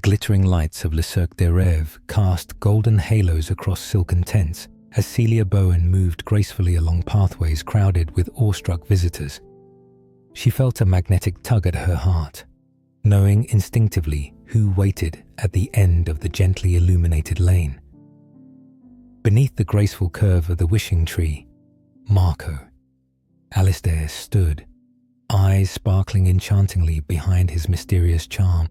glittering lights of Cirque des Rêves cast golden halos across silken tents as Celia Bowen moved gracefully along pathways crowded with awestruck visitors. She felt a magnetic tug at her heart, knowing instinctively who waited at the end of the gently illuminated lane. Beneath the graceful curve of the wishing tree, Marco, Alistair stood, eyes sparkling enchantingly behind his mysterious charm.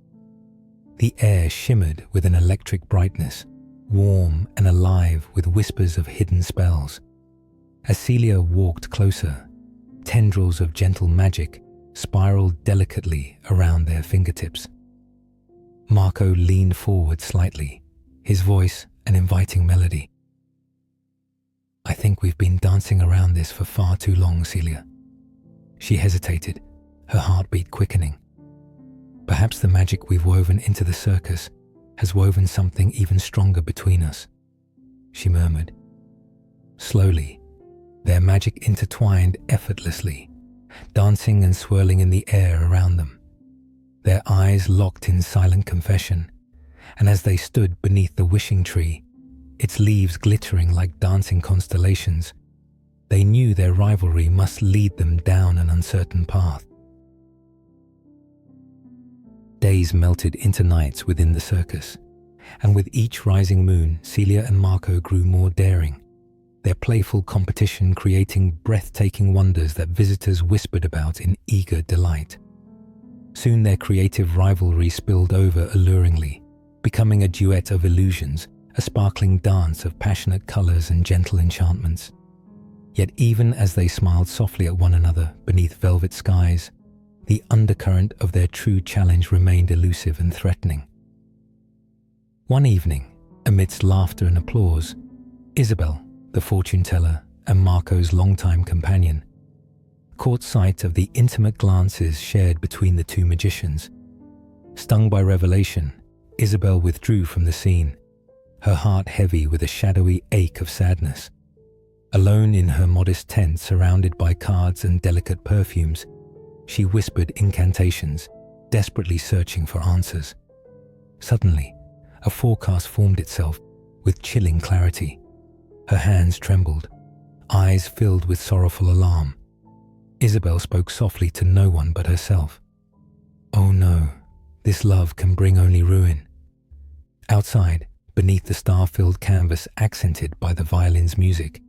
The air shimmered with an electric brightness, warm and alive with whispers of hidden spells. As Celia walked closer, tendrils of gentle magic spiraled delicately around their fingertips. Marco leaned forward slightly, his voice an inviting melody. "I think we've been dancing around this for far too long, Celia." She hesitated, her heartbeat quickening. "Perhaps the magic we've woven into the circus has woven something even stronger between us," she murmured. Slowly, their magic intertwined effortlessly, dancing and swirling in the air around them. Their eyes locked in silent confession, and as they stood beneath the wishing tree, its leaves glittering like dancing constellations, they knew their rivalry must lead them down an uncertain path. Days melted into nights within the circus, and with each rising moon, Celia and Marco grew more daring, their playful competition creating breathtaking wonders that visitors whispered about in eager delight. Soon their creative rivalry spilled over alluringly, becoming a duet of illusions, a sparkling dance of passionate colors and gentle enchantments. Yet even as they smiled softly at one another beneath velvet skies, the undercurrent of their true challenge remained elusive and threatening. One evening, amidst laughter and applause, Isabel, the fortune teller and Marco's longtime companion, caught sight of the intimate glances shared between the two magicians. Stung by revelation, Isabel withdrew from the scene, her heart heavy with a shadowy ache of sadness. Alone in her modest tent surrounded by cards and delicate perfumes, she whispered incantations, desperately searching for answers. Suddenly, a forecast formed itself with chilling clarity. Her hands trembled, eyes filled with sorrowful alarm. Isabel spoke softly to no one but herself. "Oh no, this love can bring only ruin." Outside, beneath the star-filled canvas accented by the violin's music,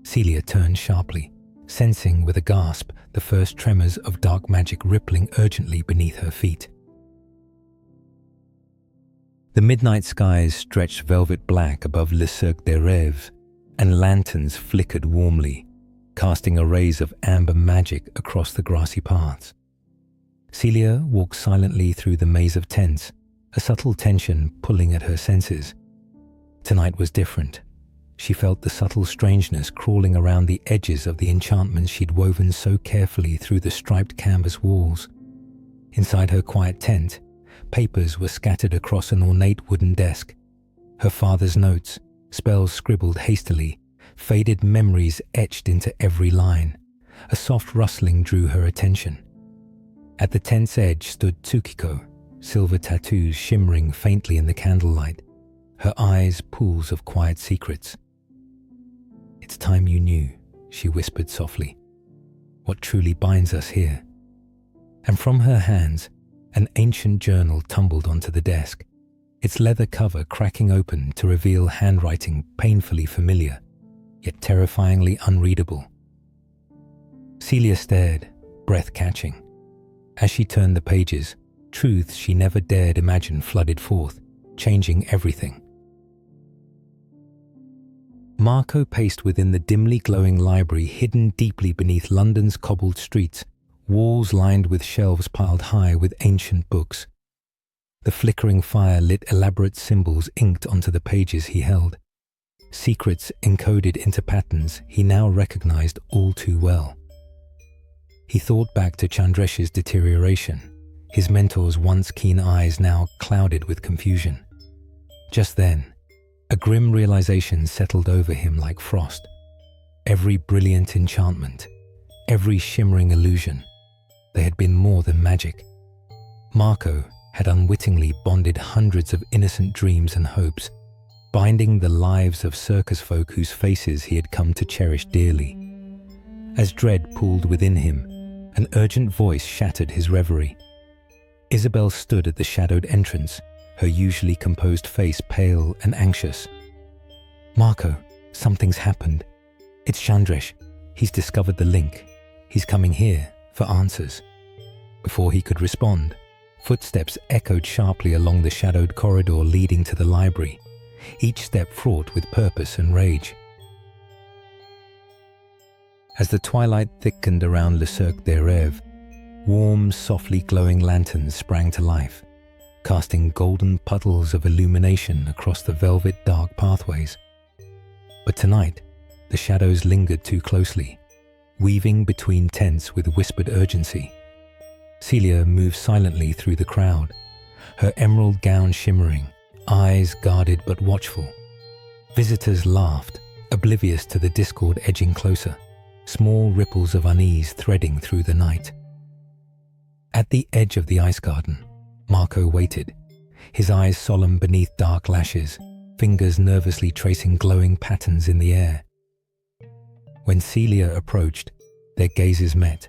Celia turned sharply, sensing with a gasp the first tremors of dark magic rippling urgently beneath her feet. The midnight skies stretched velvet black above Cirque des Rêves, and lanterns flickered warmly, casting arrays of amber magic across the grassy paths. Celia walked silently through the maze of tents, a subtle tension pulling at her senses. Tonight was different. She felt the subtle strangeness crawling around the edges of the enchantments she'd woven so carefully through the striped canvas walls. Inside her quiet tent, papers were scattered across an ornate wooden desk. Her father's notes, spells scribbled hastily, faded memories etched into every line. A soft rustling drew her attention. At the tent's edge stood Tsukiko, silver tattoos shimmering faintly in the candlelight, her eyes pools of quiet secrets. "It's time you knew," she whispered softly, "what truly binds us here." And from her hands, an ancient journal tumbled onto the desk, its leather cover cracking open to reveal handwriting painfully familiar, yet terrifyingly unreadable. Celia stared, breath catching. As she turned the pages, truths she never dared imagine flooded forth, changing everything. Marco paced within the dimly glowing library hidden deeply beneath London's cobbled streets, walls lined with shelves piled high with ancient books. The flickering fire lit elaborate symbols inked onto the pages he held, secrets encoded into patterns he now recognized all too well. He thought back to Chandresh's deterioration, his mentor's once keen eyes now clouded with confusion. Just then, a grim realization settled over him like frost. Every brilliant enchantment, every shimmering illusion, they had been more than magic. Marco had unwittingly bonded hundreds of innocent dreams and hopes, binding the lives of circus folk whose faces he had come to cherish dearly. As dread pooled within him, an urgent voice shattered his reverie. Isabel stood at the shadowed entrance, her usually composed face pale and anxious. "Marco, something's happened. It's Chandresh. He's discovered the link. He's coming here for answers." Before he could respond, footsteps echoed sharply along the shadowed corridor leading to the library, each step fraught with purpose and rage. As the twilight thickened around Le Cirque des Rêves, warm, softly glowing lanterns sprang to life, casting golden puddles of illumination across the velvet dark pathways. But tonight, the shadows lingered too closely, weaving between tents with whispered urgency. Celia moved silently through the crowd, her emerald gown shimmering, eyes guarded but watchful. Visitors laughed, oblivious to the discord edging closer, small ripples of unease threading through the night. At the edge of the ice garden, Marco waited, his eyes solemn beneath dark lashes, fingers nervously tracing glowing patterns in the air. When Celia approached, their gazes met,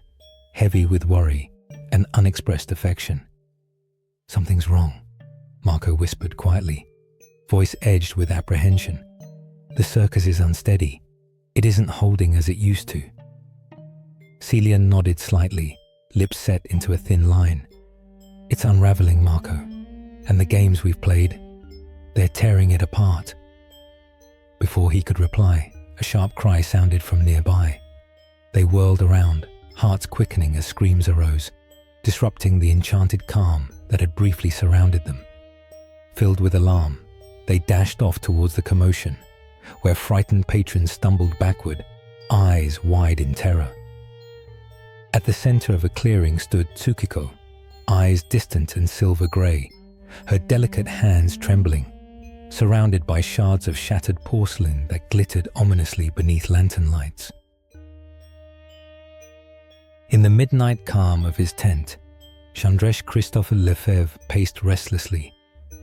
heavy with worry and unexpressed affection. "Something's wrong," Marco whispered quietly, voice edged with apprehension. "The circus is unsteady. It isn't holding as it used to." Celia nodded slightly, lips set into a thin line. "It's unraveling, Marco, and the games we've played, they're tearing it apart." Before he could reply, a sharp cry sounded from nearby. They whirled around, hearts quickening as screams arose, disrupting the enchanted calm that had briefly surrounded them. Filled with alarm, they dashed off towards the commotion, where frightened patrons stumbled backward, eyes wide in terror. At the center of a clearing stood Tsukiko, eyes distant and silver gray, her delicate hands trembling, surrounded by shards of shattered porcelain that glittered ominously beneath lantern lights. In the midnight calm of his tent, Chandresh Christopher Lefebvre paced restlessly,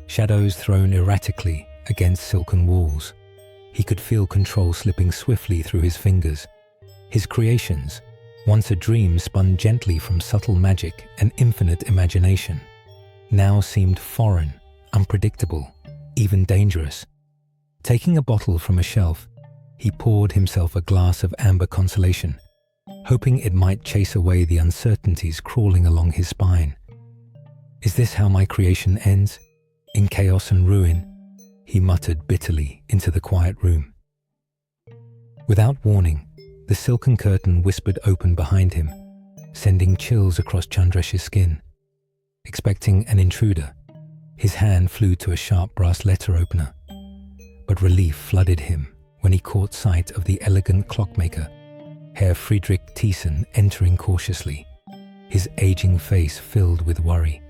shadows thrown erratically against silken walls. He could feel control slipping swiftly through his fingers. His creations, once a dream spun gently from subtle magic and infinite imagination, now seemed foreign, unpredictable, even dangerous. Taking a bottle from a shelf, he poured himself a glass of amber consolation, hoping it might chase away the uncertainties crawling along his spine. "Is this how my creation ends? In chaos and ruin?" he muttered bitterly into the quiet room. Without warning, the silken curtain whispered open behind him, sending chills across Chandresh's skin. Expecting an intruder, his hand flew to a sharp brass letter opener, but relief flooded him when he caught sight of the elegant clockmaker, Herr Friedrich Thiessen, entering cautiously, his aging face filled with worry.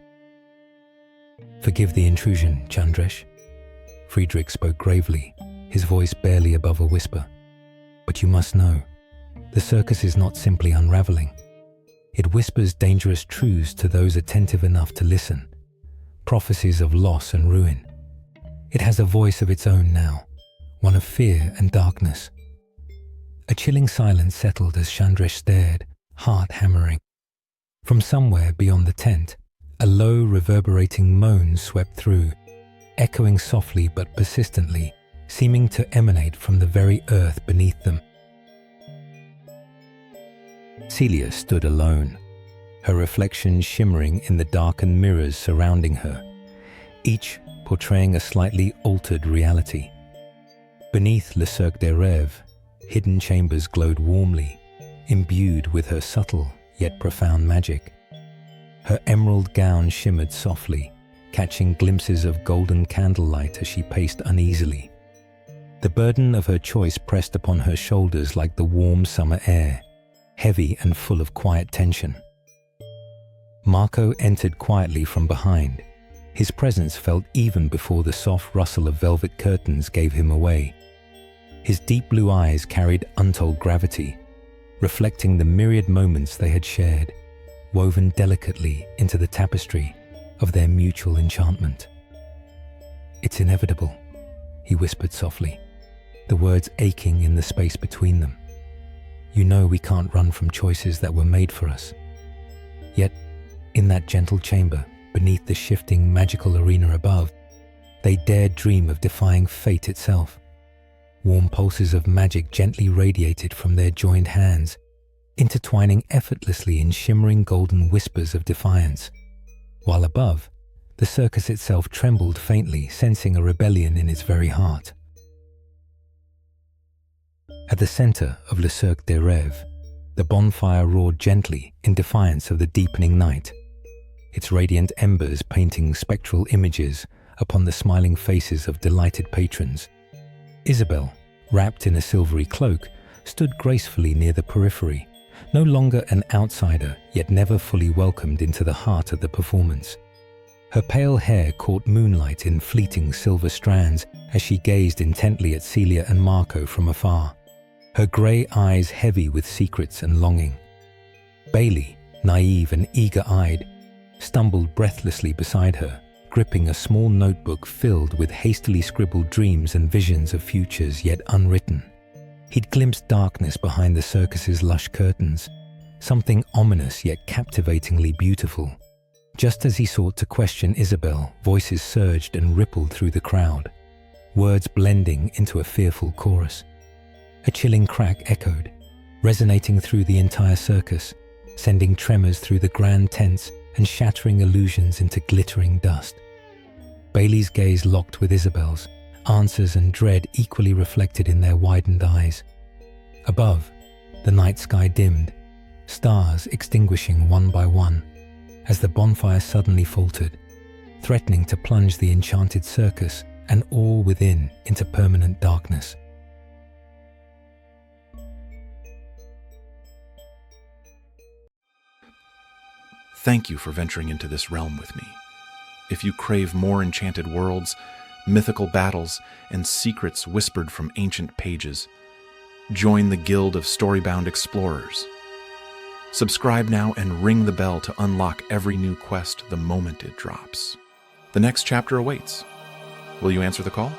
"Forgive the intrusion, Chandresh," Friedrich spoke gravely, his voice barely above a whisper. "But you must know, the circus is not simply unraveling. It whispers dangerous truths to those attentive enough to listen, prophecies of loss and ruin. It has a voice of its own now, one of fear and darkness." A chilling silence settled as Chandresh stared, heart hammering. From somewhere beyond the tent, a low, reverberating moan swept through, echoing softly but persistently, seeming to emanate from the very earth beneath them. Celia stood alone, her reflection shimmering in the darkened mirrors surrounding her, each portraying a slightly altered reality. Beneath Le Cirque des Rêves, hidden chambers glowed warmly, imbued with her subtle yet profound magic. Her emerald gown shimmered softly, catching glimpses of golden candlelight as she paced uneasily. The burden of her choice pressed upon her shoulders like the warm summer air, heavy and full of quiet tension. Marco entered quietly from behind. His presence felt even before the soft rustle of velvet curtains gave him away. His deep blue eyes carried untold gravity, reflecting the myriad moments they had shared, woven delicately into the tapestry, of their mutual enchantment. "It's inevitable," he whispered softly, the words aching in the space between them. "You know we can't run from choices that were made for us." Yet, in that gentle chamber, beneath the shifting magical arena above, they dared dream of defying fate itself. Warm pulses of magic gently radiated from their joined hands, intertwining effortlessly in shimmering golden whispers of defiance, while above, the circus itself trembled faintly, sensing a rebellion in its very heart. At the center of Le Cirque des Rêves, the bonfire roared gently in defiance of the deepening night, its radiant embers painting spectral images upon the smiling faces of delighted patrons. Isabel, wrapped in a silvery cloak, stood gracefully near the periphery, no longer an outsider, yet never fully welcomed into the heart of the performance. Her pale hair caught moonlight in fleeting silver strands as she gazed intently at Celia and Marco from afar, her grey eyes heavy with secrets and longing. Bailey, naive and eager-eyed, stumbled breathlessly beside her, gripping a small notebook filled with hastily scribbled dreams and visions of futures yet unwritten. He'd glimpsed darkness behind the circus's lush curtains, something ominous yet captivatingly beautiful. Just as he sought to question Isabel, voices surged and rippled through the crowd, words blending into a fearful chorus. A chilling crack echoed, resonating through the entire circus, sending tremors through the grand tents and shattering illusions into glittering dust. Bailey's gaze locked with Isabel's, answers and dread equally reflected in their widened eyes. Above, the night sky dimmed, stars extinguishing one by one, as the bonfire suddenly faltered, threatening to plunge the enchanted circus and all within into permanent darkness. Thank you for venturing into this realm with me. If you crave more enchanted worlds, mythical battles, and secrets whispered from ancient pages, join the Guild of Storybound Explorers. Subscribe now and ring the bell to unlock every new quest the moment it drops. The next chapter awaits. Will you answer the call?